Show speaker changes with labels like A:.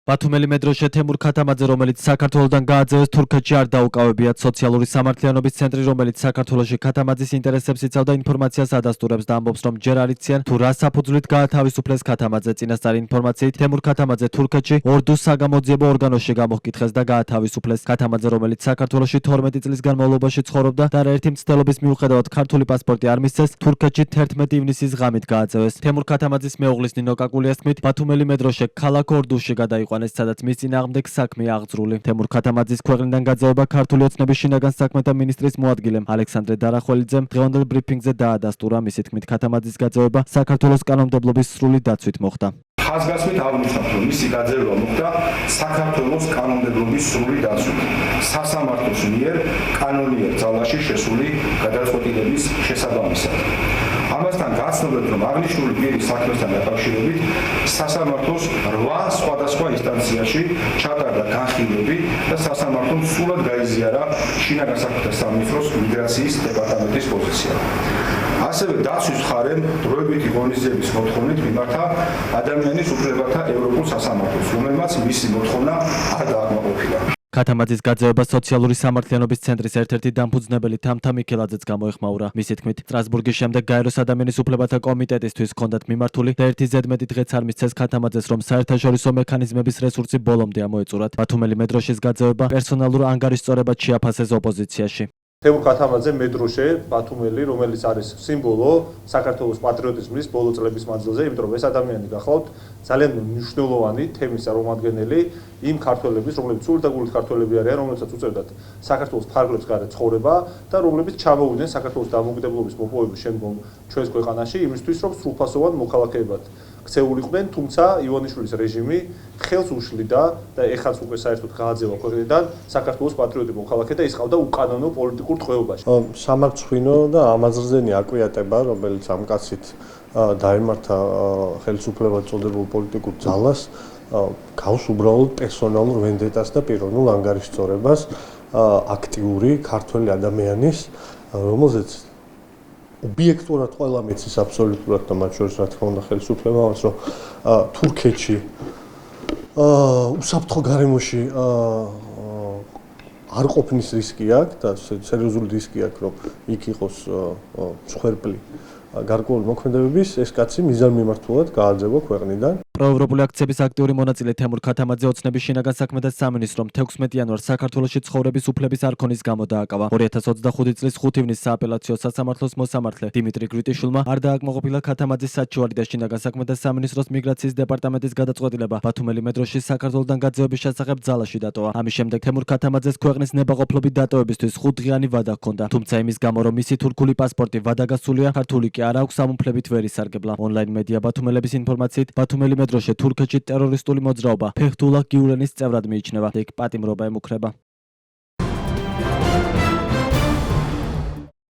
A: ბათუმელი მედროშე თემურ ქათამაძე, რომელიც საქართველოსთან გააძევეს თურქეთში, არ დაუკავებიათ. სოციალური სამართლიანობის ცენტრი, რომელიც საქართველოში ქათამაძის ინტერესებს იცავდა, ინფორმაციას ადასტურებს და ამბობს, რომ ჯერ არ იციან თუ რა საფუძვლით გაათავისუფლეს ქათამაძე. წინასწარი ინფორმაციით, თემურ ქათამაძე თურქეთში ორდუს საგამოძიებო ორგანოში გამოკითხეს და გაათავისუფლეს. ქათამაძე, რომელიც საქართველოში 12 წლის განმავლობაში ცხოვრობდა და არაერთი მცდელობის მიუხედავად ქართული პასპორტი არ მისცეს, თურქეთში 11 ივნისის ღამით გააძევეს. თემურ ქათამაძის მეუღლის ნინო კაკულიას თქმით, ბათუმელი მედროშე ქალაქ ორდუსში გადაიყვანეს, სადაც მის წინააღმდეგ საქმეა აღძრული. თემურ ქათამაძის ქვეყნიდან გაძევება ქართული ოცნების შინაგან საქმეთა მინისტრის მოადგილემ ალექსანდრე დარახველიძემ დღევანდელ ბრიფინგზე დაადასტურა. მისი თქმით, ქათამაძის გაძევება საქართველოს კანონმდებლობის სრული დაცვით მოხდა.
B: ხაზგასმით აღნიშნავთ, რომ მისი გაძევება მოხდა საქართველოს კანონმდებლობის სრული დაცვით, სასამართლოს მიერ კანონიერ ძალაში შესული გადაწყვეტილების შესაბამისად. ამასთან გაცნობთ, რომ აღნიშნული პირის საქმესთან დაკავშირებით სასამართლოს 8 სხვადასხვა ინსტანციაში ჩატარდა განხილვები და სასამართლომ სრულად გაიზიარა შინაგან საქმეთა სამინისტროს მიგრაციის დეპარტამენტის პოზიცია. ასევე დაცვის მხარემ დროებითი ღონისძიების მოთხოვნით მიმართა ადამიანის უფლებათა ევროპულ სასამართლოს, რომელმაც მისი მოთხოვნა არ დააკმაყოფილა.
A: ქათამაძის გაძევება სოციალური სამართლიანობის ცენტრის ერთ-ერთი დამფუძნებელი თამთა მიქელაძეც გამოეხმაურა. მისი თქმით, სტრასბურგის შემდეგ გაეროს ადამიანის უფლებათა კომიტეტისთვის ჰქონდათ მიმართული და ერთი ზედმეტი დღეც არ მისცეს ქათამაძეს, რომ საერთაშორისო მექანიზმების რესურსი ბოლომდე ამოეწურათ. ბათუმელი მედროშის გაძევება პერსონალურ ანგარიშწორებად შეაფასეს ოპოზიციაში.
C: თემურ ქათამაძე მედროშე ბათუმელი, რომელიც არის სიმბოლო საქართველოს პატრიოტიზმის ბოლო წლების მანძილზე, იმიტომ რომ ეს ადამიანი გახლავთ ძალიან მნიშვნელოვანი თემის წარმომადგენელი იმ ქართველების, რომლებიც სულ და გულით ქართველები არიან, რომლებსაც უწევდათ საქართველოს ფარგლებს გარეთ ცხოვრება და რომლებიც ჩამოვიდნენ საქართველოს დამოუკიდებლობის მოპოვების შემდგომ ჩვენს ქვეყანაში იმისთვის, რომ სრულფასოვან მოქალაქეებად ქცეულიყვნენ, თუმცა ივანიშვილის რეჟიმი ხელს უშლიდა და ეხაც უკვე საერთოდ გააძევა ქვეყნიდან საქართველოს პატრიოტი მოქალაქე და ის ყავდა უკანონო პოლიტიკურ ტყვეობაში.
D: სამარცხვინო და ამაზრზენი აკვიატება, რომელიც ამ კაცით დაემართა ხელისუფლებად წოდებულ პოლიტიკურ ძალას, გავს უბრალოდ პერსონალურ ვენდეტას და პიროვნულ ანგარიშწორებას აქტიური ქართველი ადამიანის, რომელზეც ობიექტურად ყველა მეცის აბსოლუტურად და მათ შორის რა თქმა უნდა ხელისუფლება ამას, რომ თურქეთში უსაფრთხო გარემოში არ ყოფნის რისკი აქვს და სერიოზული რისკი აქვს, რომ იქ იყოს მსხვერპლი გარკვეული მოქმედებების, ეს კაცი მიზანმიმართულად გააძევა ქვეყნიდან.
A: პროევროპული აქციების აქტიური მონაწილე თემურ ქათამაძე ოცნების შინაგან საქმეთა სამინისტრომ 16 იანვარს საქართველოში ცხოვრების უფლების არქონის გამო დააკავა. 2025 წლის 5 ივნისს სააპელაციო სასამართლოს მოსამართლე დიმიტრი გრიტიშვილმა არ დააკმაყოფილა ქათამაძის საჩივარი და შინაგან საქმეთა სამინისტროს მიგრაციის დეპარტამენტის გადაწყვეტილება ბათუმელი მედროშის საქართველოსთან გაძევების შესახებ ძალაში დატოვა. ამის შემდეგ თემურ ქათამაძეს ქვეყნის ნებაყოფლობით დატოვებისთვის 5 დღიანი ვადა ჰქონდა. თუმცა იმის გამო, რომ მისი თურქული პასპორტი ვადაგასულია, ქართული კი არ აქვს, ამუფლებით ვერ ისარგებლა. ონლაინ მედია ბათუმელების ინფორმაციით, ბათუმელი მედროშე თურქეთში ტერორისტული მოძრაობა ფეხთულა გიულენის წევრად მიიჩნევა და იქ პატიმრობა ემუქრება.